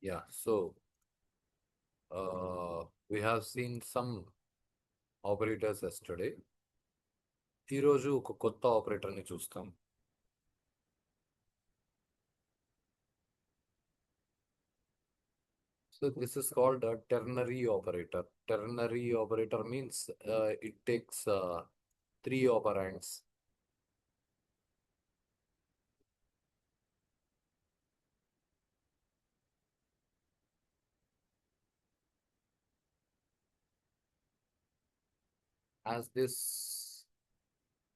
Yeah, so we have seen some operators yesterday. ఈరోజు ఒక కొత్త ఆపరేటర్ని చూస్తాం. So this is called a ternary operator. Ternary operator means it takes three operands. As this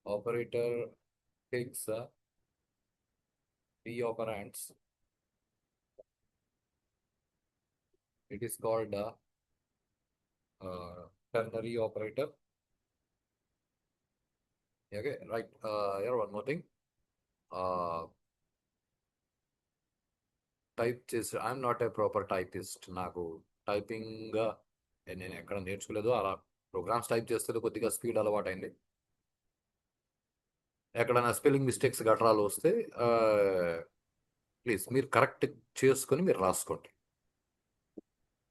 operator takes three operands, it is called a ternary operator. Okay, right. Here one more thing. Type చేసి I'm not a proper typist. నాకు typing నేను ఎక్కడ నేర్చుకోలేదు. అలా programmes type చేస్తే కొద్దిగా speed అలవాటైంది. ఎక్కడైనా స్పెల్లింగ్ మిస్టేక్స్ గట్రాలు వస్తే ప్లీజ్ మీరు కరెక్ట్ చేసుకొని మీరు రాసుకోండి.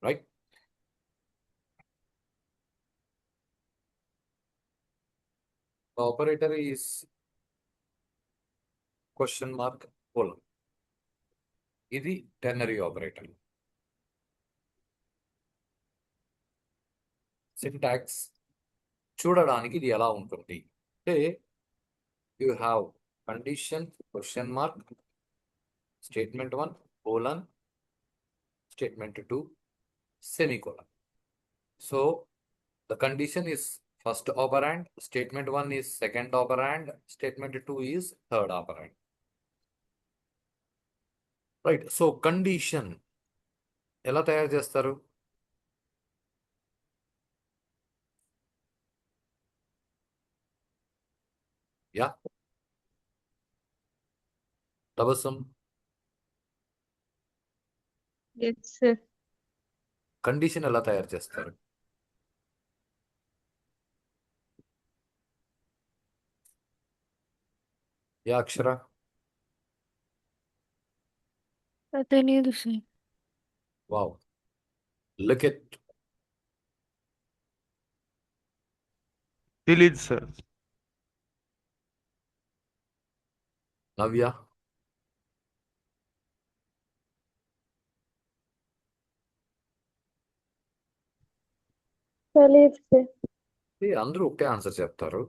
Right. Operator is question mark colon. ఇది టెర్నరీ ఆపరేటర్. సింటాక్స్ చూడడానికి ఇది ఎలా ఉంటుంది అంటే you have condition question mark statement 1 colon statement 2 semicolon. So the condition is first operand, statement 1 is second operand, statement 2 is third operand. Right. So condition ఎలా తయారు చేస్తారు? Yeah Tabassum. Yes, sir. Condition ఎలా తయారు చేస్తారు? యా అక్షర. తెలీదు sir. Wow. Look at. తెలీదు sir. Navya. తెలీదు sir. అందరూ ఒకటే ఆన్సర్ చెప్తారు.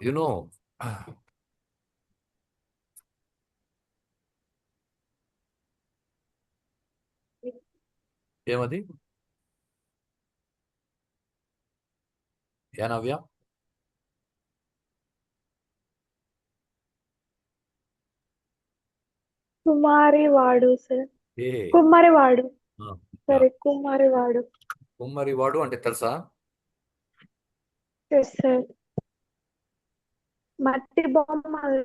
యునో ఏమది? యా నవ్య. కుమారివాడు సార్. ఏ కుమ్మరివాడు. ఆ, యా. సరే, కుమ్మరివాడు. కుమ్మరివాడు అంటే తెలుసా? Yes sir. మట్టి బొమ్మలు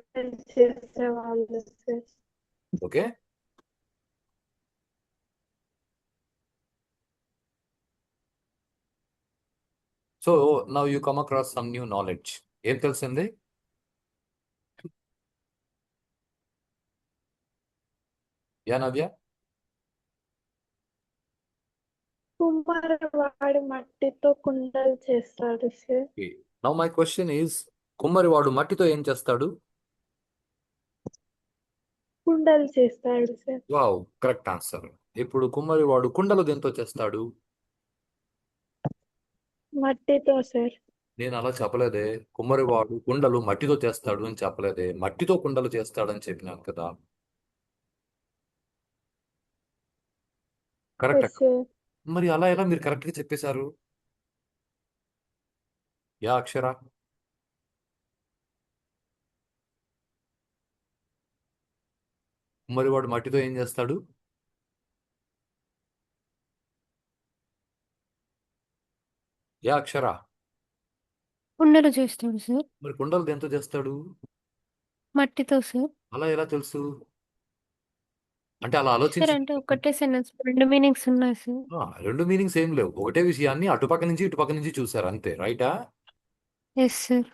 చేసేవాళ్ళు sir. Okay. So now you come across some new knowledge. ఏం తెలిసింది? యా నవ్య. కుమ్మరివాడు మట్టితో కుండలు చేస్తాడు sir. Now my question is కుమ్మరివాడు మట్టితో ఏం చేస్తాడు? కుండలు చేస్తాడు సార్. Wow, correct answer. ఇప్పుడు కుమ్మరివాడు కుండలు దేంతో చేస్తాడు? మట్టితో సార్. నేను అలా చెప్పలేదే. కుమ్మరివాడు కుండలు మట్టితో చేస్తాడు అని చెప్పలేదే. మట్టితో కుండలు చేస్తాడని చెప్పినాను కదా. కరెక్ట్. Yes sir. మరి అలా ఎలా మీరు కరెక్ట్ గా చెప్పేశారు? యా అక్షర. కుమ్మరివాడు మట్టితో ఏం చేస్తాడు? యా అక్షర. కుండలు చేస్తాడు సార్. మరి కుండలు దేంతో చేస్తాడు? మట్టితో సార్. అలా ఎలా తెలుసు? అంటే అలా సార్ ఆలోచించి అంటే ఒకటే సెన్స్, రెండు మీనింగ్స్ ఉన్నాయి సార్. రెండు మీనింగ్స్ ఏం లేవు. ఒకటే విషయాన్ని అటుపక్క నుంచి ఇటుపక్క నుంచి చూసారు అంతే. రైటా? Yes sir.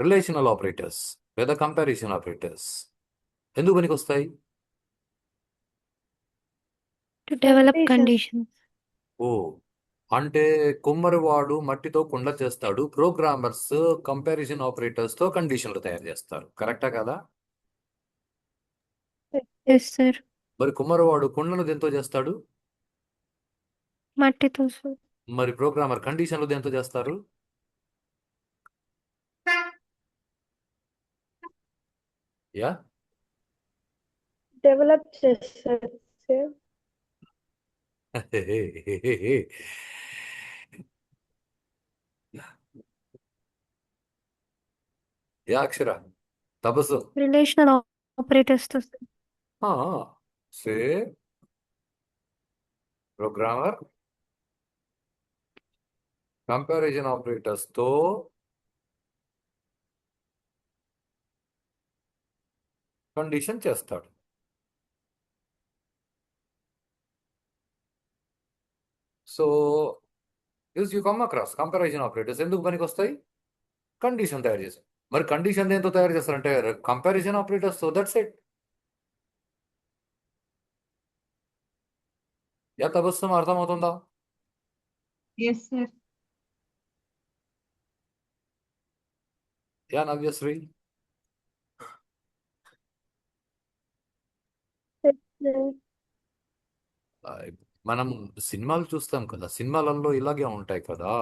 రిలేషనల్ ఆపరేటర్స్ లేదా కంపారిజన్ ఆపరేటర్స్ ఎందుకు పనికి వస్తాయి? To develop Conditions. conditions. ఓ అంటే కుమ్మరివాడు మట్టితో కుండ చేస్తాడు, ప్రోగ్రామర్స్ కంపారిజన్ ఆపరేటర్స్ తో కండిషన్లు తయారు చేస్తారు. కరెక్టా కదా? Yes, sir. మరి కుమ్మరివాడు కుండను దేంతో చేస్తాడు? మట్టితో sir. మరి ప్రోగ్రామర్ కండిషన్లు దేంతో చేస్తారు? యా డెవలప్ చేస్తారు సార్. యా అక్షర తపస్సు Relational operators తో sir. సే ప్రోగ్రామర్ కంపారిజన్ ఆపరేటర్స్ తో కండిషన్ చేస్తాడు. So use you come across comparison operators ఎందుకు పనికి వస్తాయి? కండిషన్ తయారు చేశారు. మరి కండిషన్ దేంతో తయారు చేస్తారంటే కంపారిజన్ ఆపరేటర్స్ తో. That's it. యా తపస్సు అర్థమవుతుందా? Yes, sir. యా నవ్యశ్రీ ఆ, మనం సినిమాలు చూస్తాం కదా, సినిమాలలో ఇలాగే ఉంటాయి కదా.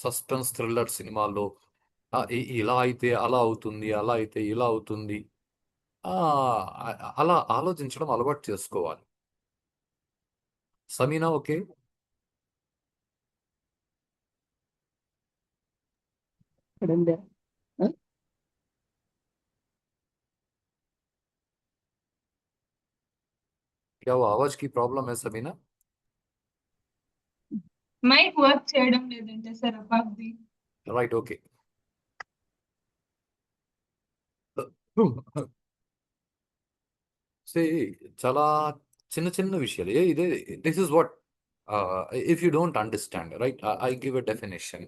సస్పెన్స్ థ్రిల్లర్ సినిమాల్లో ఇలా అయితే అలా అవుతుంది, అలా అయితే ఇలా అవుతుంది. ఆ, అలా ఆలోచించడం అలవాటు చేసుకోవాలి. సమీనా ఓకే? क्या वो आवाज की प्रॉब्लम है सबीना? మైక్ వర్క్ చేయడం లేదంటే సార్ అబ్బాబ్ది. Right okay. చాలా చిన్న చిన్న విషయాలు ఇదే. This is what if you don't understand right, I give a definition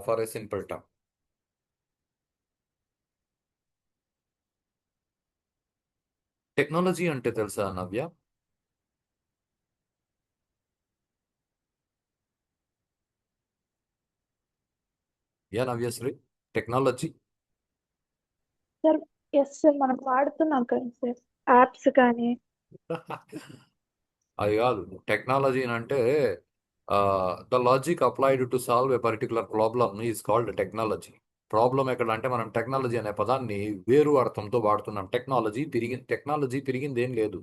for a simple term. Technology అంటే తెలుసా Navya? Yeah Navyasri technology sir yes sir, మనం వాడుతున్నాం కదా సార్ యాప్స్ కానీ. అది కాదు. టెక్నాలజీ అంటే the logic applied to solve a particular problem is called technology. Problem ఎక్కడ అంటే మనం టెక్నాలజీ అనే పదాన్ని వేరు అర్థంతో వాడుతున్నాం. టెక్నాలజీ పెరిగింది ఏం లేదు.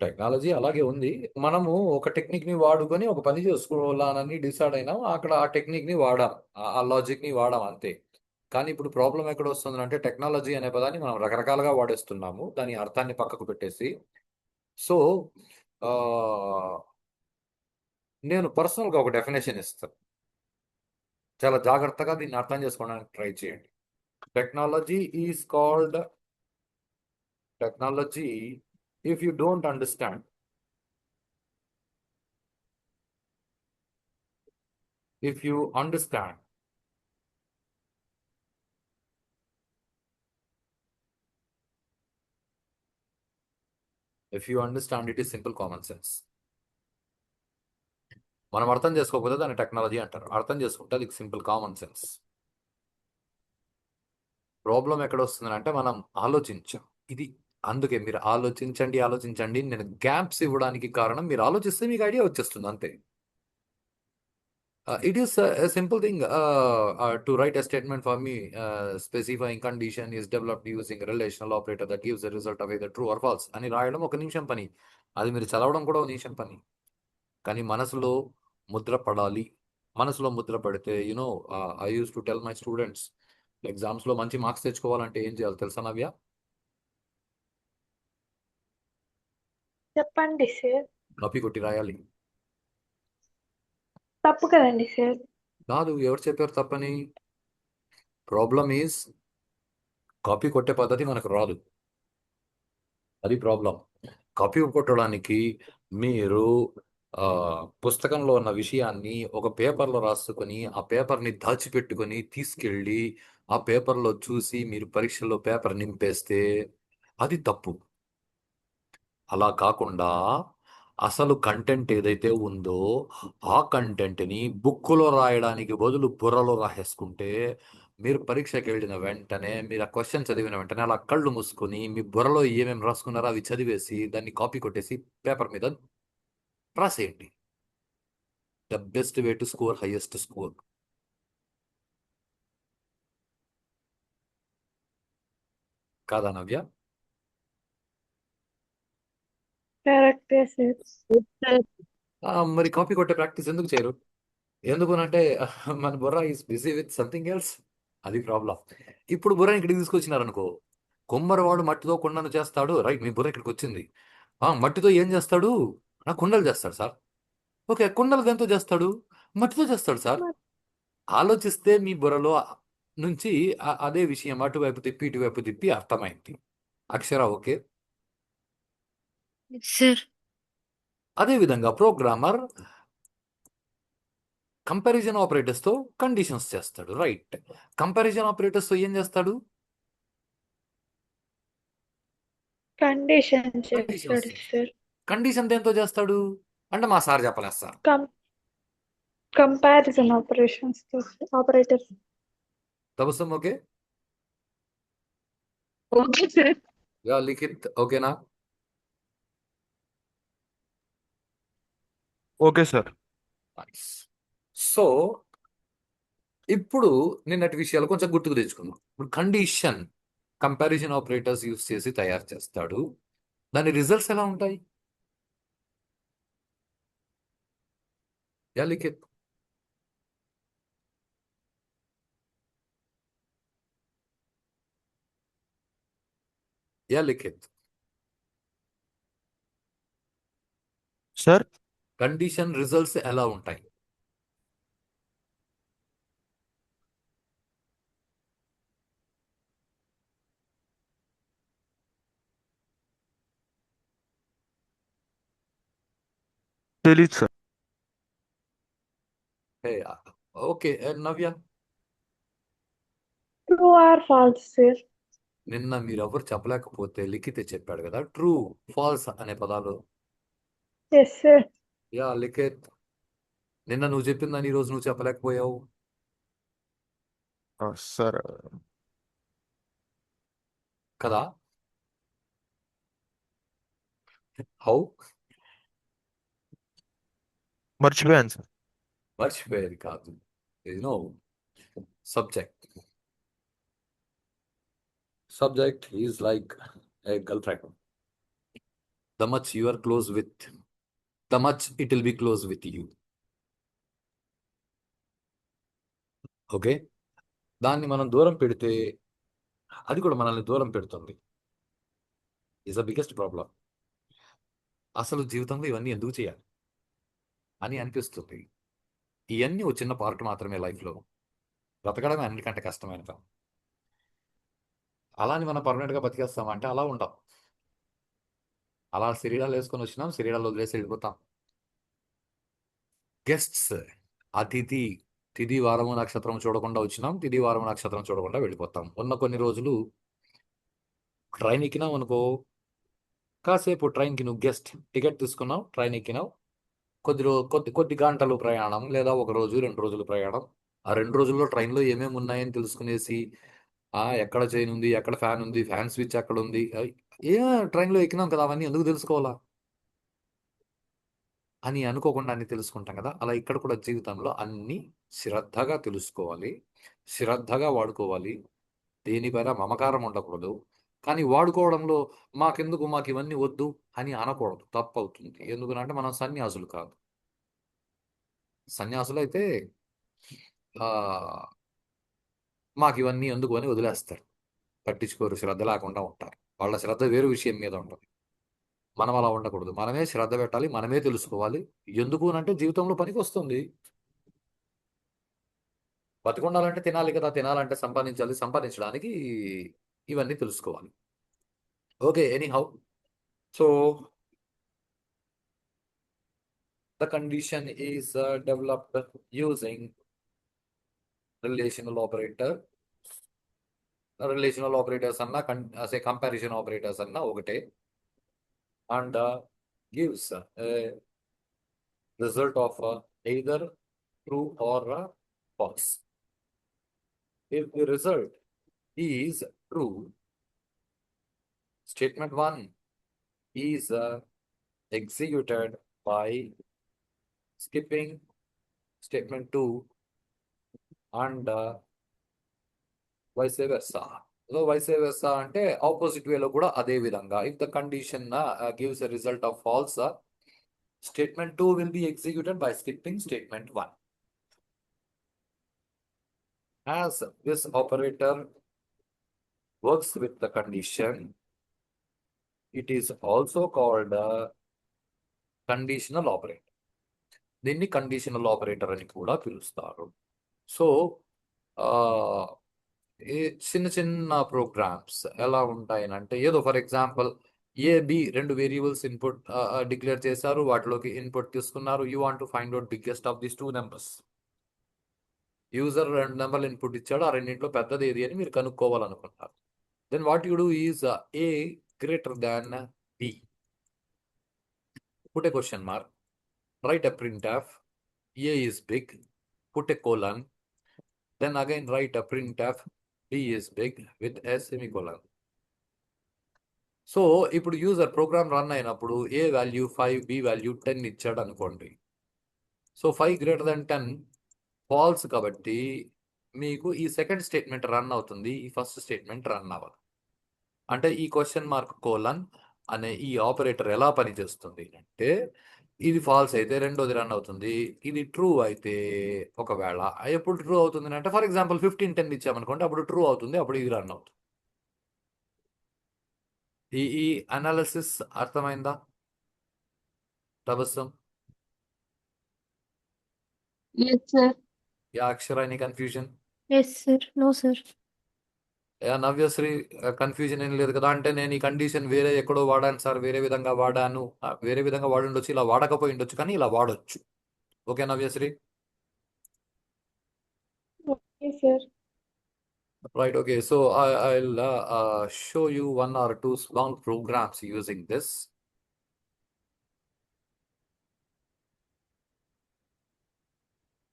టెక్నాలజీ అలాగే ఉంది. మనము ఒక టెక్నిక్ ని వాడుకొని ఒక పని చేసుకోవాలని డిసైడ్ అయినాం, అక్కడ ఆ టెక్నిక్ ని వాడాం, ఆ లాజిక్ ని వాడాం అంతే. కానీ ఇప్పుడు ప్రాబ్లం ఎక్కడ వస్తుంది అంటే టెక్నాలజీ అనే పదాన్ని మనం రకరకాలుగా వాడేస్తున్నాము, దాని అర్థాన్ని పక్కకు పెట్టేసి. సో నేను పర్సనల్గా ఒక డెఫినేషన్ ఇస్తాను, చాలా జాగ్రత్తగా దీన్ని అర్థం చేసుకోవడానికి ట్రై చేయండి. Technology is called technology if you don't understand, if you understand, it is simple common sense. మనం అర్థం చేసుకోకపోతే దాన్ని టెక్నాలజీ అంటారు, అర్థం చేసుకుంటే అది సింపుల్ కామన్ సెన్స్. ప్రాబ్లం ఎక్కడ వస్తుంది అంటే మనం ఆలోచించాం ఇది. అందుకే మీరు ఆలోచించండి. నేను గ్యాప్స్ ఇవ్వడానికి కారణం మీరు ఆలోచిస్తే మీకు ఐడియా వచ్చేస్తుంది అంతే. It is a simple thing to write a statement for me specifying condition is developed using a relational operator that gives a result of either true or false అని రాయడం ఒక నిమిషం పని. అది మీరు చదవడం కూడా ఒక నిమిషం పని. కానీ మనసులో ముద్ర పడాలి. మనసులో ముద్ర పడితే I use to tell my students, ఎగ్జామ్స్లో మంచి మార్క్స్ తెచ్చుకోవాలంటే ఏం చేయాలి తెలుసా నవ్య? చెప్పండి సార్. కాపీ కొట్టి రాయాలి. తప్పు కదండి సార్. కాదు, ఎవరు చెప్పారు తప్పని? ప్రాబ్లమ్ ఈజ్ కాపీ కొట్టే పద్ధతి మనకు రాదు, అది ప్రాబ్లం. కాపీ కొట్టడానికి మీరు పుస్తకంలో ఉన్న విషయాన్ని ఒక పేపర్లో రాసుకొని ఆ పేపర్ని దాచిపెట్టుకొని తీసుకెళ్ళి ఆ పేపర్లో చూసి మీరు పరీక్షలో పేపర్ నింపేస్తే అది తప్పు. అలా కాకుండా అసలు కంటెంట్ ఏదైతే ఉందో ఆ కంటెంట్ని బుక్కులో రాయడానికి బదులు బుర్రలో రాసేసుకుంటే మీరు పరీక్షకి వెళ్ళిన వెంటనే మీరు ఆ క్వశ్చన్ చదివిన వెంటనే అలా కళ్ళు మూసుకొని మీ బుర్రలో ఏమేమి రాసుకున్నారో అవి చదివేసి దాన్ని కాపీ కొట్టేసి పేపర్ మీద రాసేయండి. The best way to score highest score. కాదా నవ్య? కరెక్టే సార్. మరి కాపీ కొట్టే ప్రాక్టీస్ ఎందుకు చేయరు? ఎందుకునంటే మన బుర్ర is busy with something else. అది ప్రాబ్లం. ఇప్పుడు బుర్ర ఇక్కడికి తీసుకొచ్చినారనుకో, కుమ్మరివాడు మట్టితో కుండను చేస్తాడు. రైట్, మీ బుర్ర ఇక్కడికి వచ్చింది. మట్టితో ఏం చేస్తాడు? కుండలు చేస్తాడు సార్. ఓకే, కుండలు దేంతో చేస్తాడు? మట్టితో చేస్తాడు సార్. ఆలోచిస్తే మీ బుర్రలో నుంచి అదే విషయం అటువైపు తిప్పి ఇటువైపు తిప్పి అర్థమైంది. అక్షర ఓకే. సార్ అదే విధంగా ప్రోగ్రామర్ కంపారిజన్ ఆపరేటర్స్ తో కండిషన్స్ చేస్తాడు. రైట్, కంపారిజన్ ఆపరేటర్స్ తో ఏం చేస్తాడు? కండిషన్ కండిషన్స్ చేస్తాడు సార్. కండిషన్ దేంతో చేస్తాడు అంటే మా సార్ చెప్పలేదు sir. Comparison operators. Tabassum okay. Okay sir. Yeah Likhith ఓకేనా? Okay sir. సో ఇప్పుడు నిన్నటి విషయాలు కొంచెం గుర్తుకు తెచ్చుకుందాం. ఇప్పుడు కండిషన్ కంపారిజన్ ఆపరేటర్స్ యూస్ చేసి తయారు చేస్తాడు. దాని రిజల్ట్స్ ఎలా ఉంటాయి? Yeah Likhith. Yeah Likhith. Sir condition results ఎలా ఉంటాయి? తెలీదు sir. Okay Navya. True or false sir. నిన్న మీరు ఎవరు చెప్పలేకపోతే లిఖితే చెప్పాడు కదా ట్రూ ఫాల్స్ అనే పదాలు. Yes sir. యా లిఖిత్, నిన్న నువ్వు చెప్పిందని ఈరోజు నువ్వు చెప్పలేకపోయావు సార్ కదా? హౌ? మర్చిపోయాను సార్. మర్చిపోయేది కాదు, no subject. Subject is like a girlfriend. The much you are close with, the much it will be close with you. Okay, దాన్ని మనం దూరం పెడితే అది కూడా మనల్ని దూరం పెడుతుంది. Is the biggest problem. అసలు జీవితంలో ఇవన్నీ ఎందుకు చేయాలి అని అనిపిస్తుంది. ఇవన్నీ ఒక చిన్న పార్ట్ మాత్రమే లైఫ్లో. బ్రతకడమే అన్నిటికంటే కష్టమైన పని. అలా అని మనం పర్మనెంట్గా బతికేస్తామంటే అలా ఉంటాం. అలా శరీరాలు వేసుకొని వచ్చినాం, శరీరాలు వదిలేసి వెళ్ళిపోతాం. గెస్ట్స్, అతిథి, తిథి వారము నక్షత్రం చూడకుండా వచ్చినాం, తిథి వారము నక్షత్రం చూడకుండా వెళ్ళిపోతాం. ఉన్న కొన్ని రోజులు ట్రైన్ ఎక్కినాం అనుకో, కాసేపు ట్రైన్కి నువ్వు గెస్ట్ టికెట్ తీసుకున్నావు, ట్రైన్ ఎక్కినావు, కొద్ది గంటలు ప్రయాణం లేదా ఒక రోజు 2 రోజులు ప్రయాణం. ఆ 2 రోజుల్లో ట్రైన్లో ఏమేమి ఉన్నాయని తెలుసుకునేసి ఎక్కడ చైన్ ఉంది, ఎక్కడ ఫ్యాన్ ఉంది, ఫ్యాన్ స్విచ్ ఎక్కడ ఉంది, ట్రైన్లో ఎక్కినాం కదా అవన్నీ ఎందుకు తెలుసుకోవాలా అని అనుకోకుండా అన్ని తెలుసుకుంటాం కదా. అలా ఇక్కడ కూడా జీవితంలో అన్ని శ్రద్ధగా తెలుసుకోవాలి, శ్రద్ధగా వాడుకోవాలి. దేనిపైన మమకారం ఉండకూడదు. కానీ వాడుకోవడంలో మాకెందుకు, మాకు ఇవన్నీ వద్దు అని అనకూడదు, తప్పు అవుతుంది. ఎందుకంటే మనం సన్యాసులు కాదు. సన్యాసులు అయితే మాకు ఇవన్నీ ఎందుకు అని వదిలేస్తారు, పట్టించుకోరు, శ్రద్ధ లేకుండా ఉంటారు. వాళ్ళ శ్రద్ధ వేరు విషయం మీద ఉంటుంది. మనం అలా ఉండకూడదు. మనమే శ్రద్ధ పెట్టాలి, మనమే తెలుసుకోవాలి. ఎందుకు అంటే జీవితంలో పనికి వస్తుంది. బతికుండాలంటే తినాలి కదా, తినాలంటే సంపాదించాలి, సంపాదించడానికి ఇవన్నీ తెలుసుకోవాలి. Okay, anyhow, so the condition is developed using relational operator relational operators అన్నా అసే కంపారిజన్ ఆపరేటర్స్ అన్నా ఒకటే and gives result of either true or false. If the result is true, statement 1 is executed by skipping statement 2 and vice versa. So vice versa అంటే opposite వేలో కూడా అదే విధంగా if the condition gives a result of false, statement 2 will be executed by skipping statement 1. As this operator works with the condition, it is also called a conditional operator. దీన్ని conditional operator అని కూడా పిలుస్తారు. So ఈ చిన్న చిన్న programmes ఎలా ఉంటాయనంటే ఏదో for example B రెండు వేరియబుల్స్ ఇన్పుట్ డిక్లేర్ చేశారు, వాటిలోకి ఇన్పుట్ తీసుకున్నారు. You want to find out biggest of these 2 numbers. User 2 నెంబర్లు ఇన్పుట్ ఇచ్చాడు, ఆ రెండింటిలో పెద్దది ఏది అని మీరు కనుక్కోవాలనుకుంటారు. Then what you do is A greater than B. Put a question mark, write a printf, a is big, put a colon, then again write a printf, b is big with a semicolon. So ఇప్పుడు user program run అయినప్పుడు ఏ value 5, B value 10 ఇచ్చాడు అనుకోండి. So 5 greater than 10 falls కాబట్టి మీకు ఈ second statement run అవుతుంది, ఈ first statement run అవ్వదు. అంటే ఈ క్వశ్చన్ మార్క్ కోలన్ అనే ఈ ఆపరేటర్ ఎలా పనిచేస్తుంది అంటే ఇది ఫాల్స్ అయితే రెండోది రన్ అవుతుంది, ఇది ట్రూ అయితే ఒకవేళ ఎప్పుడు ట్రూ అవుతుంది అంటే ఫర్ ఎగ్జాంపుల్ 15, 10 ఇచ్చామనుకోండి, అప్పుడు ట్రూ అవుతుంది, అప్పుడు ఇది రన్ అవుతుంది. ఈ అనాలిసిస్ అర్థమైందా Tabassum? Yes, sir. Yeah Akshara any confusion? Yes sir. No sir. Navyasri confusion ఏం లేదు కదా? అంటే నేను ఈ కండిషన్ వేరే ఎక్కడో వాడాను సార్, వేరే విధంగా వాడాను, వేరే విధంగా వాడి ఉండొచ్చు, ఇలా వాడకపోయి ఉండొచ్చు, కానీ ఇలా వాడొచ్చు. Okay Navyasri? Okay sir. Right, okay. So I'll show you 1 or 2 small programs using this.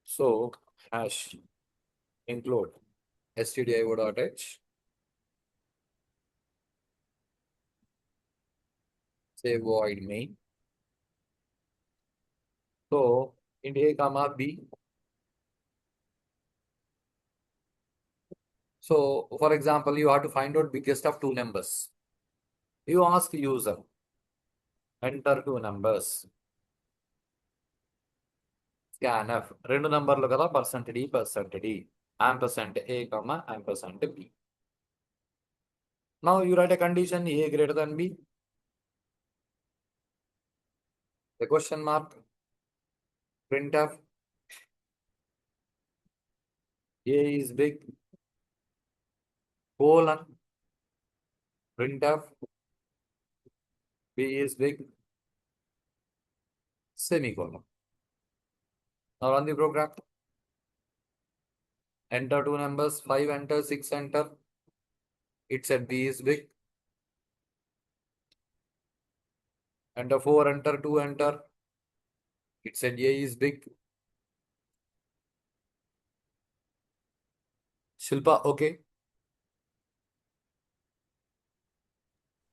So hash include stdio.h, say void main. So int a comma b. So for example, you have to find out biggest of 2 numbers. You ask user, enter 2 numbers. scanf 2 నంబర్లు కదా, %d, ampersand a comma ampersand b. Now you write a condition a greater than b, a question mark, printf, a is big, colon, printf, b is big, semicolon. Now run the program. Enter 2 numbers, 5 enter, 6 enter. It said b is big. Enter 4 enter, 2 enter. It said a is big. Shilpa, okay?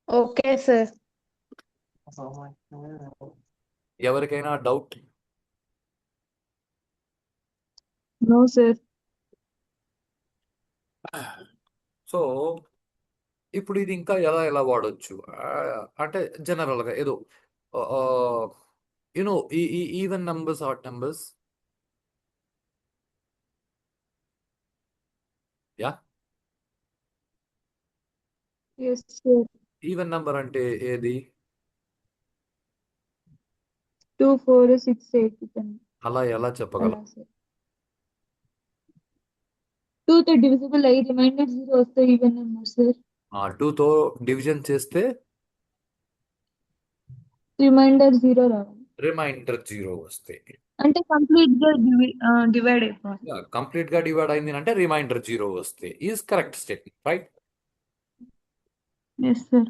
Okay sir. ఎవరికైనా doubt? No, sir. So ఇప్పుడు ఇది ఇంకా ఎలా వాడొచ్చు అంటే జనరల్గా ఏదో you know ఈ even numbers, add numbers. Yeah Yes, sir. Even number అంటే ఏది? 2, 4, 6, 8. అలా ఎలా చెప్పగలం? అలా sir. 2 తో డివిజిబుల్ అయ్యి రిమైండర్ 0 వస్తే ఈవెన్ నెంబర్ సార్. 2తో డివిజన్ చేస్తే రిమైండర్ 0 రావాలి. రిమైండర్ 0 వస్తే అంటే కంప్లీట్ గా డివైడ్ అయిపోవాలి. కంప్లీట్ గా డివైడ్ అయింది అంటే రిమైండర్ 0 వస్తే is correct statement, right? Yes sir.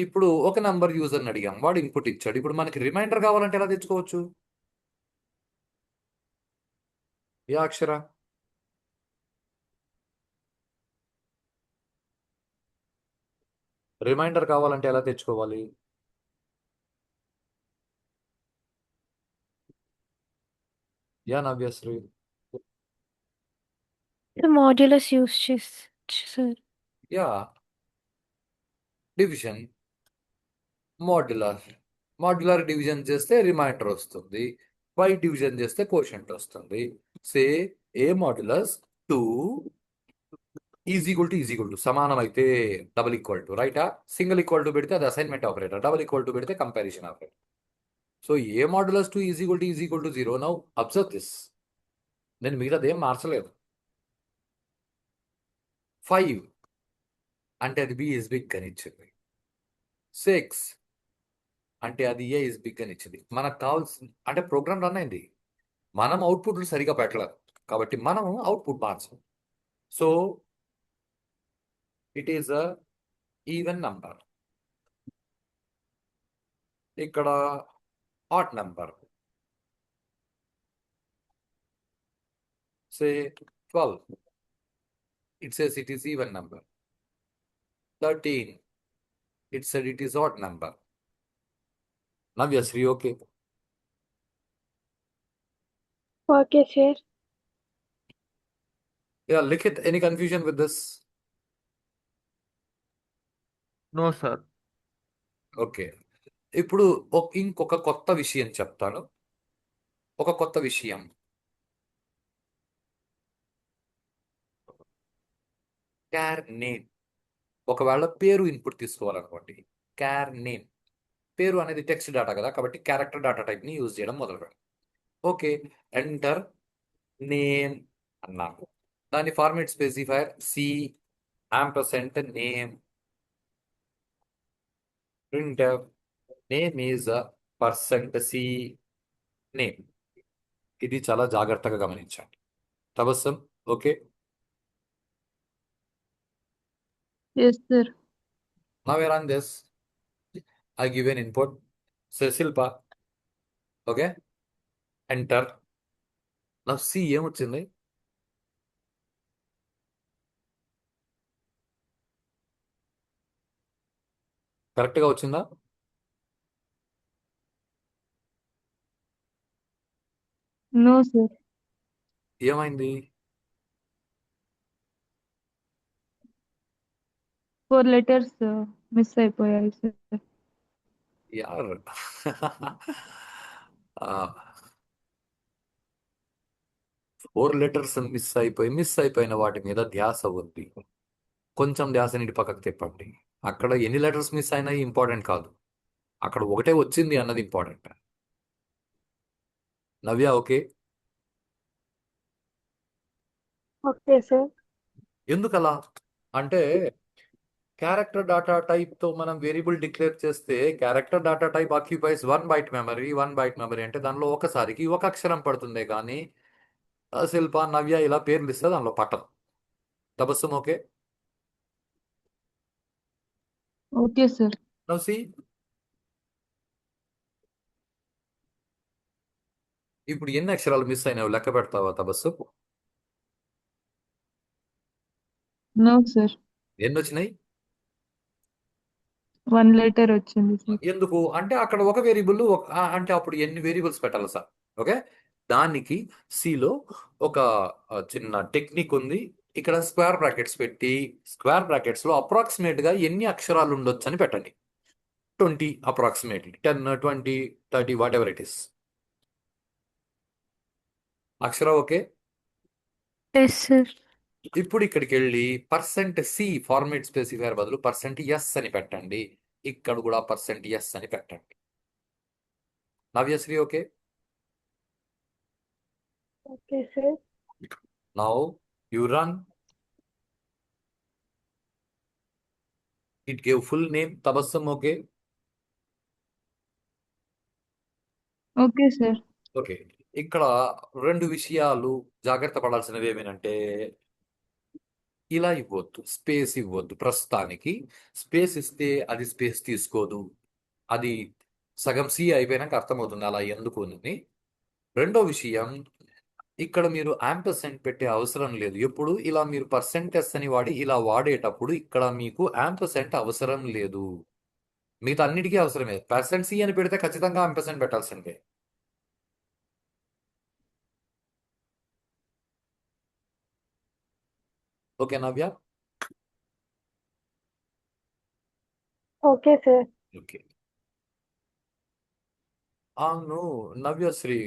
ఇప్పుడు ఒక నంబర్ యూజర్ని అడిగాం, వాడు ఇన్పుట్ ఇచ్చాడు. ఇప్పుడు మనకి రిమైండర్ కావాలంటే ఎలా తెచ్చుకోవచ్చు? యా అక్షర, రిమైండర్ కావాలంటే ఎలా తెచ్చుకోవాలి? Yeah Navyasri. The modulus use sir. Yeah, division, modular division చేస్తే రిమైండర్ వస్తుంది, బై డివిజన్ చేస్తే కోషంట్ వస్తుంది. Say A modulus 2 is equal to సమానం అయితే డబుల్ ఈక్వల్ టు, రైటా? సింగిల్ ఈక్వల్ టు పెడితే అది assignment operator, double equal to పెడితే comparison operator. So A modulus 2 is equal to 0. Now observe this, నేను మిగతాది ఏం మార్చలేదు. 5 అంటే అది బి ఇస్ బిగ్ అని ఇచ్చింది. 6 అంటే అది ఏ ఇస్ బిగ్ అని ఇచ్చింది. మనకు కావాల్సింది అంటే ప్రోగ్రామ్ రన్ అయింది, మనం అవుట్పుట్లు సరిగా పెట్టలేదు కాబట్టి మనం అవుట్పుట్ మార్చాం. So it is a even number, ఇక్కడ odd number. Say 12, it says it is even number. 13, it said it is odd number. Navyashri okay? Okay sir. Yeah Likhith, any confusion with this? No sir. Okay, ఇప్పుడు ఇంకొక కొత్త విషయం చెప్తాను. ఒక కొత్త విషయం, క్యార్ name. ఒకవేళ పేరు ఇన్పుట్ తీసుకోవాలనుకోండి, క్యార్ నేమ్, పేరు అనేది టెక్స్ట్ డేటా కదా, కాబట్టి క్యారెక్టర్ డేటా టైప్ని యూజ్ చేయడం మొదలు పెడతాం. ఓకే, ఎంటర్ నేమ్ అన్నాను. దాని format specifier C ampersand name, printf name is %c name. ఇది చాలా జాగ్రత్తగా గమనించండి. Tabassum okay? Yes sir. Now we run this. I give an input. Say Silpa. Okay. Enter. Now see ఏమొచ్చింది? కరెక్ట్గా వచ్చిందా? No sir. ఏమైంది? 4 లెటర్స్ మిస్ అయిపోయాయి sir. యార్ 4 లెటర్స్ మిస్ అయిపోయిన వాటి మీద ధ్యాస ఉంది. కొంచెం ధ్యాస నీటి పక్కకు తిప్పండి. అక్కడ ఎన్ని లెటర్స్ మిస్ అయినాయి ఇంపార్టెంట్ కాదు, అక్కడ ఒకటే వచ్చింది అన్నది important. Navya okay? Okay sir. ఎందుకలా అంటే క్యారెక్టర్ డేటా టైప్ తో మనం వేరియబుల్ డిక్లేర్ చేస్తే character data type occupies 1 byte memory. 1 byte memory అంటే దానిలో ఒకసారికి ఒక అక్షరం పడుతుంది, కానీ శిల్ప నవ్య ఇలా పేర్లు ఇస్తే దానిలో పట్టదు. Tabassum okay? Okay sir. Now see, ఇప్పుడు ఎన్ని అక్షరాలు మిస్ అయినావు లెక్క పెడతావా తబస్సు? No sir. ఎన్ని వచ్చినాయి? 1 లెటర్ వచ్చింది సార్. ఎందుకు అంటే అక్కడ ఒక వేరియబుల్ అంటే అప్పుడు ఎన్ని వేరియబుల్స్ పెట్టాలి సార్? ఓకే, దానికి సిలో ఒక చిన్న టెక్నిక్ ఉంది. ఇక్కడ స్క్వేర్ బ్రాకెట్స్ పెట్టి స్క్వేర్ బ్రాకెట్స్ లో అప్రాక్సిమేట్ గా ఎన్ని అక్షరాలు ఉండొచ్చు అని పెట్టండి. 20 approximately, 10, 20, 30 whatever it is. అక్షర ఓకే? Yes, sir. ఇప్పుడు ఇక్కడికి వెళ్ళి %c ఫార్మేట్ స్పెసిఫైర్ బదులు %s అని పెట్టండి. ఇక్కడ కూడా %s అని పెట్టండి. Navyashri okay? Okay sir. Now you run. It gave full name Tabassum okay? Okay sir. Okay, ఇక్కడ 2 విషయాలు జాగ్రత్త పడాల్సినవి ఏమేనంటే ఇలా ఇవ్వద్దు, స్పేస్ ఇవ్వద్దు. ప్రస్తుతానికి స్పేస్ ఇస్తే అది స్పేస్ తీసుకోదు. అది సగం సి అయిపోయినాక అర్థమవుతుంది అలా ఎందుకు అని. రెండో విషయం, ఇక్కడ మీరు యాంపర్సెంట్ పెట్టే అవసరం లేదు. ఎప్పుడు ఇలా మీరు పర్సెంటెస్ అని వాడి ఇలా వాడేటప్పుడు ఇక్కడ మీకు యాంపర్సెంట్ అవసరం లేదు. మిగతా అన్నిటికీ అవసరమే. పర్సెంట్ సి అని పెడితే ఖచ్చితంగా యాంపర్సెంట్ పెట్టాల్సిందే. Okay Navya? Okay sir. Okay. అవును నవ్యశ్రీ,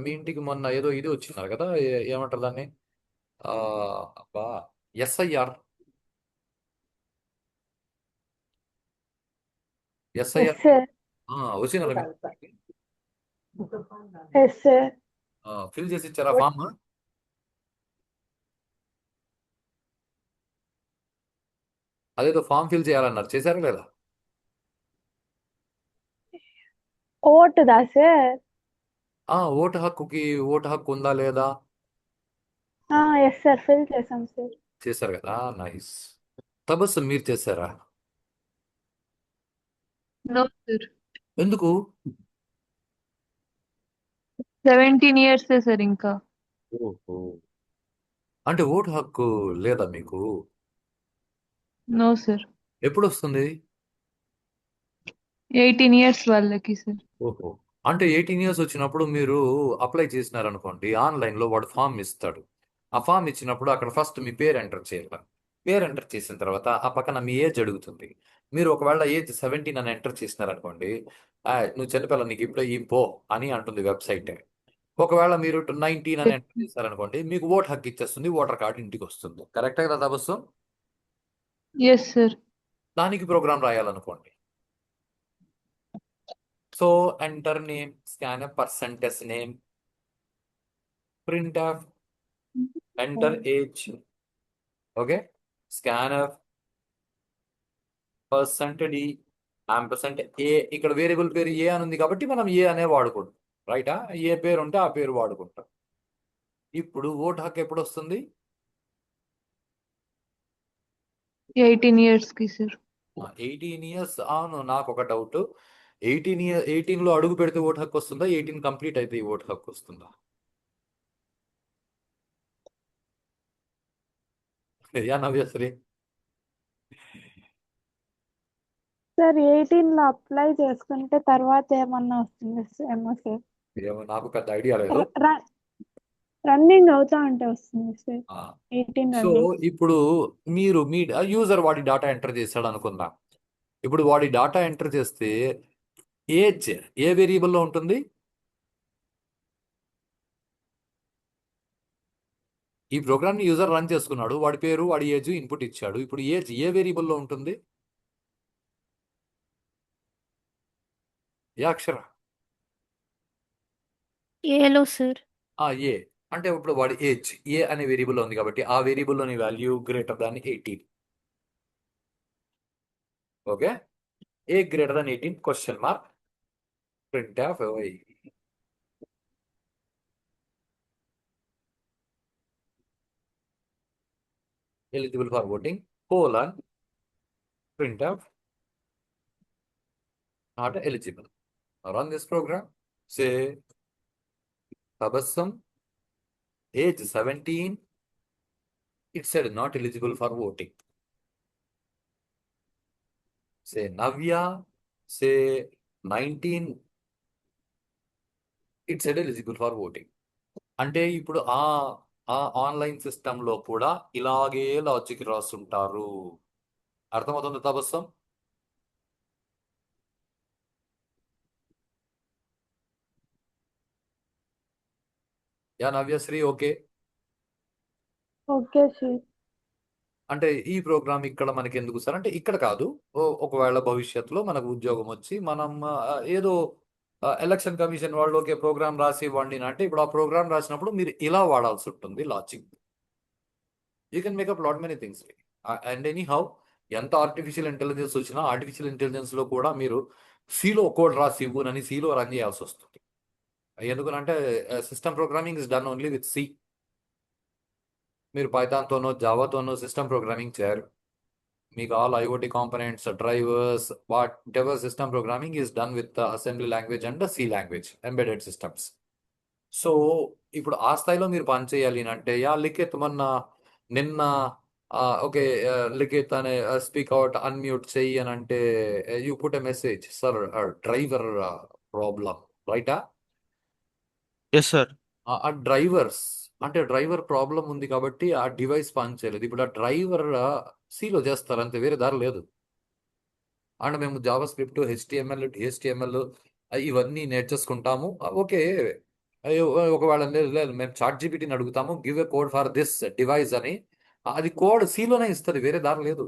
మీ ఇంటికి మొన్న ఏదో ఇది వచ్చినారు కదా, ఏమంటారు దాన్ని? ఆ, అబ్బా, ఎస్ఐఆర్. Yes SIR sir. వచ్చినారా ఎస్ సార్. ఫిల్ చేసి ఇచ్చారా ఫామ్? అదేదో ఫామ్ ఫిల్ చేయాలన్నారు, చేశారా లేదా? ఓటుదా సార్? ఓటు హక్కు ఉందా లేదా? ఎస్ సార్, ఫిల్ చేసాం సార్. చేశారు కదా, నైస్. తబస్సు మీరు చేశారా? No, sir. ఎందుకు? 17 years సార్ ఇంకా. ఓహో, అంటే ఓటు హక్కు లేదా మీకు? No sir. ఎప్పుడు వస్తుంది? 18 years వాళ్ళకి సార్. ఓహో, అంటే 18 ఇయర్స్ వచ్చినప్పుడు మీరు అప్లై చేసినారనుకోండి, ఆన్లైన్లో వాడు ఫామ్ ఇస్తాడు. ఆ ఫామ్ ఇచ్చినప్పుడు అక్కడ ఫస్ట్ మీ పేరు ఎంటర్ చేయాలి. పేరు ఎంటర్ చేసిన తర్వాత ఆ పక్కన మీ ఏజ్ అడుగుతుంది. మీరు ఒకవేళ ఏజ్ 17 అని ఎంటర్ చేసినారనుకోండి, నువ్వు చిన్నపిల్ల, నీకు ఇప్పుడే ఈ పో అని అంటుంది వెబ్సైట్. ఒకవేళ మీరు 19 అని ఎంటర్ చేశారనుకోండి, మీకు ఓటు హక్కు ఇచ్చేస్తుంది, ఓటర్ కార్డు ఇంటికి వస్తుంది. కరెక్టే కదా తబస్సు? Yes sir. దానికి ప్రోగ్రామ్ రాయాలనుకోండి. So enter name, scan percentage name, printf, enter age, okay, scanner, percent D, ampersand A. ఇక్కడ వేరియబుల్ పేరు ఏ అని ఉంది కాబట్టి మనం ఏ అనే వాడుకుంటాం, రైటా? ఏ పేరు ఉంటే ఆ పేరు వాడుకుంటాం. ఇప్పుడు ఓటు హక్కు ఎప్పుడు వస్తుంది? 18 years కి సార్. 18 ఇయర్స్. అవును, నాకు ఒక డౌట్. 18లో అడుగు పెడితే ఓటు హక్కు వస్తుందా? 18 కంప్లీట్ అయితే ఈ ఓటు హక్కు వస్తుందా? యా నవ్యశ్రీ? సార్ 18 లో అప్లై చేసుకుంటే తర్వాత ఏమన్నా వస్తుంది ఏమో సార్? ఏమో, నాకు పెద్ద ఐడియా లేదు. రన్నింగ్ అవుతా ఉంటే వస్తుంది సార్. ఆ, 18 సో రన్నింగ్. ఇప్పుడు మీరు మీ యూజర్ వాడి డాటా ఎంటర్ చేశాడు అనుకుందాం. ఇప్పుడు వాడి డాటా ఎంటర్ చేస్తే ఏజ్ ఏ వేరియబుల్లో ఉంటుంది? ఈ ప్రోగ్రామ్ని యూజర్ రన్ చేసుకున్నాడు, వాడి పేరు వాడి ఏజ్ ఇన్పుట్ ఇచ్చాడు. ఇప్పుడు ఏజ్ ఏ వేరియబుల్లో ఉంటుంది? ఏ అక్షర? ఏలో సార్. ఏ. అంటే ఇప్పుడు వాడి ఏజ్ ఏ అనే వేరియబుల్లో ఉంది కాబట్టి ఆ వేరియబుల్లోని value greater than 18. Okay, A greater than 18 question mark, printf eligible for voting, colon, print of not eligible. Now run this program. Say Tabassum, age 17, it said not eligible for voting. Say Navya, say 19, it said eligible for voting. అంటే ఇప్పుడు ఆ online సిస్టంలో కూడా ఇలాగే logic రాస్తుంటారు. అర్థమవుతుంది Tabassum? Yeah Navyashri? Okay. Okay sir. అంటే ఈ ప్రోగ్రామ్ ఇక్కడ మనకి ఎందుకు సార్ అంటే, ఇక్కడ కాదు, ఒకవేళ భవిష్యత్తులో మనకు ఉద్యోగం వచ్చి మనం ఏదో ఎలక్షన్ కమిషన్ వాళ్ళు ఒకే ప్రోగ్రామ్ రాసి ఇవ్వండి అంటే, ఇప్పుడు ఆ ప్రోగ్రామ్ రాసినప్పుడు మీరు ఇలా వాడాల్సి ఉంటుంది logic. You can makeup lot many things. And any how, ఎంత ఆర్టిఫిషియల్ ఇంటెలిజెన్స్ వచ్చినా ఆర్టిఫిషియల్ ఇంటెలిజెన్స్లో కూడా మీరు సిలో కోడ్ రాసి ఇవ్వనని సిలో రన్ చేయాల్సి వస్తుంది. ఎందుకంటే system programming is done only with C. మీరు పైథాన్తోనో జావాతోనో సిస్టమ్ ప్రోగ్రామింగ్ చేయరు. మీకు all IoT components, drivers, whatever system programming is done with assembly language and C language, embedded systems. So ఇప్పుడు ఆ స్థాయిలో మీరు పని చేయాలి అంటే లిఖిత్ మొన్న నిన్న ఓకే లిఖిత్ అనే స్పీక్ అవుట్ అన్మ్యూట్ చెయ్యి అని అంటే you put a message sir driver problem, రైటా? Yes sir. ఆ డ్రైవర్స్ అంటే డ్రైవర్ ప్రాబ్లం ఉంది కాబట్టి ఆ డివైస్ పని చేయలేదు. ఇప్పుడు ఆ డ్రైవర్ సిలో చేస్తారు అంతే, వేరే దారి లేదు. అండ్ మేము జావా స్క్రిప్ట్, హెచ్టిఎంఎల్ ఇవన్నీ నేర్చేసుకుంటాము. ఓకే, అయ్యో, ఒకవేళ లేదు లేదు మేము చాట్ జీపీటీని అడుగుతాము, give a code for this device అని, అది కోడ్ సిలోనే ఇస్తుంది, వేరే దారి లేదు.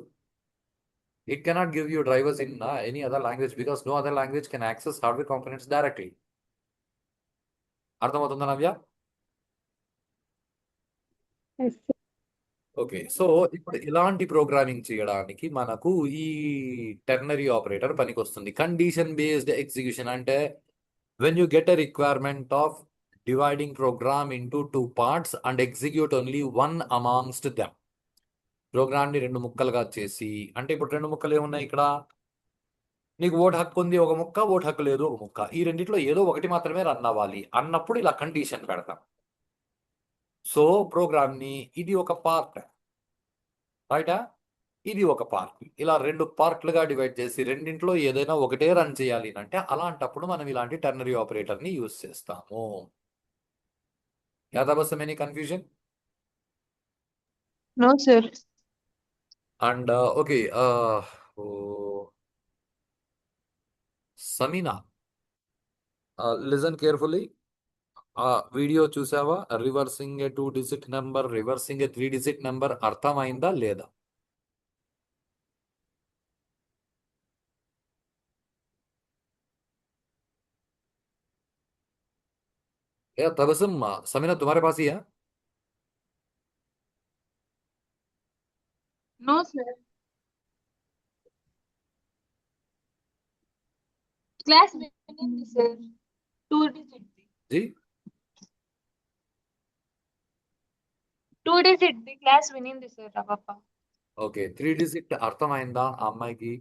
It cannot give you drivers in any other language because no other language can access hardware components directly. అర్థమవుతుందా Navya? Yes sir. Okay, so ఇప్పుడు ఇలాంటి ప్రోగ్రామింగ్ చేయడానికి మనకు ఈ టెర్నరీ ఆపరేటర్ పనికొస్తుంది. కండిషన్ బేస్డ్ ఎగ్జిక్యూషన్ అంటే when you get a requirement of dividing program into two parts and execute only one amongst them. Program ని రెండు ముక్కలుగా చేసి, అంటే ఇప్పుడు రెండు ముక్కలు ఏమున్నాయి ఇక్కడ, నీకు ఓటు హక్కు ఉంది ఒక ముక్క, ఓటు హక్కు లేదు ఒక ముక్క, ఈ రెండిట్లో ఏదో ఒకటి మాత్రమే రన్ అవ్వాలి అన్నప్పుడు ఇలా కండిషన్ పెడతాం. సో ప్రోగ్రామ్ ని ఇది ఒక పార్ట్, రైటా, ఇది ఒక పార్ట్, ఇలా రెండు పార్ట్లుగా డివైడ్ చేసి రెండింట్లో ఏదైనా ఒకటే రన్ చేయాలి అంటే అలాంటప్పుడు మనం ఇలాంటి టెర్నరీ ఆపరేటర్ ని యూజ్ చేస్తాము. యాదా బస్ any confusion? No, sir. And okay, Sameena, listen carefully. Video చూసావా? Reversing A 2 digit number, reversing A 3 digit number అర్థమైందా లేదా? तबसम, समीना तुम्हारे पास ही है? No, sir. Class వినింది సార్. 2 digit जी 2 digit క్లాస్ వినింది సార్ ఆ పాప. ఓకే, 3 డిజిట్ అర్థమైందా ఆ అమ్మాయికి?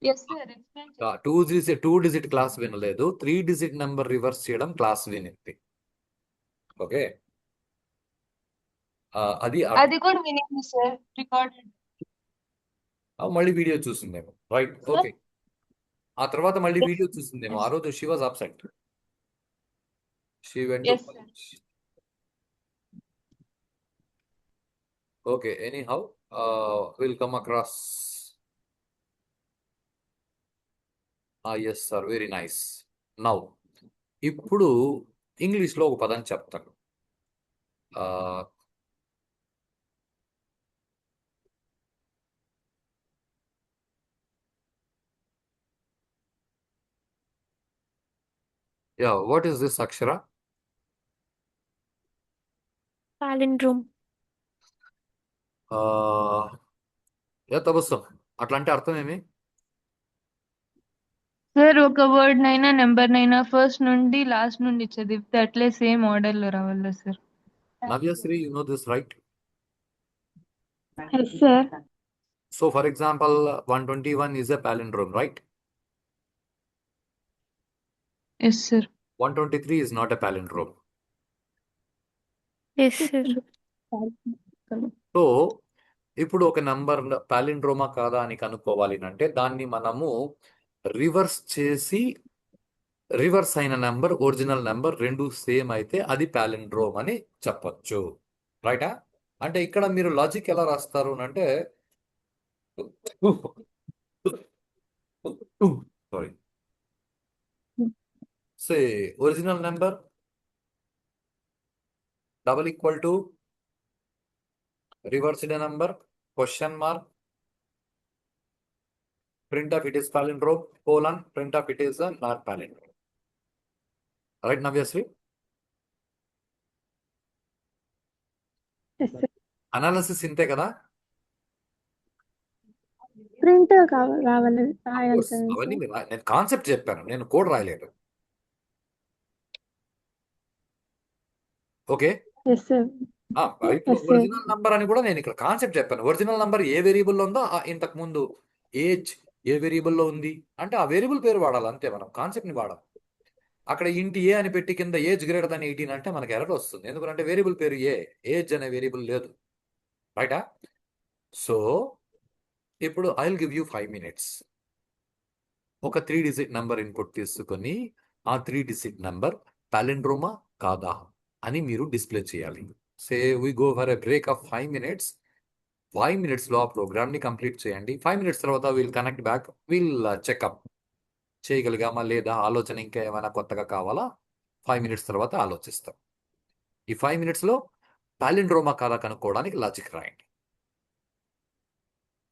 ఎస్ సార్, ఎక్స్ప్లెయిన్ చేయండి. 2 డిజిట్ క్లాస్ వినలేదు, 3 డిజిట్ నెంబర్ రివర్స్ చేయడం క్లాస్ వినింది. ఓకే, అది అది కూడా వినింది సార్, రికార్డెడ్. మళ్ళీ వీడియో చూసిందేమో, రైట్? Sir? ఓకే, ఆ తర్వాత మళ్ళీ Yes. వీడియో చూసిందేమో. ఆ రోజు she was absent, she went Yes, sir. Okay, anyhow will come across. Yes sir, very nice. Now ఇప్పుడు ఇంగ్లీష్లో ఒక పదం చెప్తాను. What is this Akshara? Palindrome. Tabassum, అట్లా అంటే అర్థం ఏమి? సార్ ఒక వర్డ్ నైనా నెంబర్ నైనా ఫస్ట్ నుండి లాస్ట్ నుండి చదివితే అట్లే సేమ్ ఆర్డర్ లో రావాలా sir? Navyasri, you know this right? Yes sir. So for example 121 is a palindrome, right? Yes sir. 123 is not a palindrome. Yes, sir. So ఇప్పుడు ఒక నంబర్ పాలిండ్రోమా కాదా అని కనుక్కోవాలి అంటే దాన్ని మనము రివర్స్ చేసి, రివర్స్ అయిన నెంబర్ ఒరిజినల్ నెంబర్ రెండు సేమ్ అయితే అది పాలిండ్రోమ్ అని చెప్పొచ్చు, రైటా? అంటే ఇక్కడ మీరు లాజిక్ ఎలా రాస్తారు అంటే, sorry, say original number double equal to reversed number, question mark, print of it is palindrome, colon, print of it is a not palindrome. Right, Navyasri? Yes sir. Analysis ఇంతే కదా? ప్రింట్ రావాలి Of రాయాలి course, కదా అవన్నీ sir. నేను concept చెప్పాను, నేను code రాయలేదు. ఓకే ఎస్ సార్ ఇప్పుడు ఎస్ సార్ ఒరిజినల్ నంబర్ అని కూడా నేను ఇక్కడ కాన్సెప్ట్ చెప్పాను. ఒరిజినల్ నంబర్ ఏ వేరియబుల్లో ఉందో ఇంతకు ముందు ఏజ్ ఏ వేరియబుల్లో ఉంది అంటే ఆ వేరియబుల్ పేరు వాడాలి అంతే, మనం కాన్సెప్ట్ని వాడాలి. అక్కడ ఇంటి ఏ అని పెట్టి కింద ఏజ్ గ్రేటర్ దాన్ 18 అంటే మనకి ఎర్రర్ వస్తుంది, ఎందుకంటే వేరియబుల్ పేరు ఏజ్ అనే వేరియబుల్ లేదు, రైటా? సో ఇప్పుడు I will give you 5 minutes. ఒక 3 digit నంబర్ ఇన్పుట్ తీసుకొని ఆ 3 digit నంబర్ పాలిండ్రోమా కాదా అని మీరు డిస్ప్లే చేయాలి. Say we go for a break of 5 minutes. 5 minutes లో ఆ ప్రోగ్రామ్ ని కంప్లీట్ చేయండి. 5 minutes తర్వాత we'll connect back, we'll checkup చేయగలిగామా లేదా, ఆలోచన ఇంకా ఏమైనా కొత్తగా కావాలా 5 minutes తర్వాత ఆలోచిస్తాం. ఈ 5 minutes లో పాలిండ్రోమా కాదా కనుక్కోవడానికి లాజిక్ రాయండి.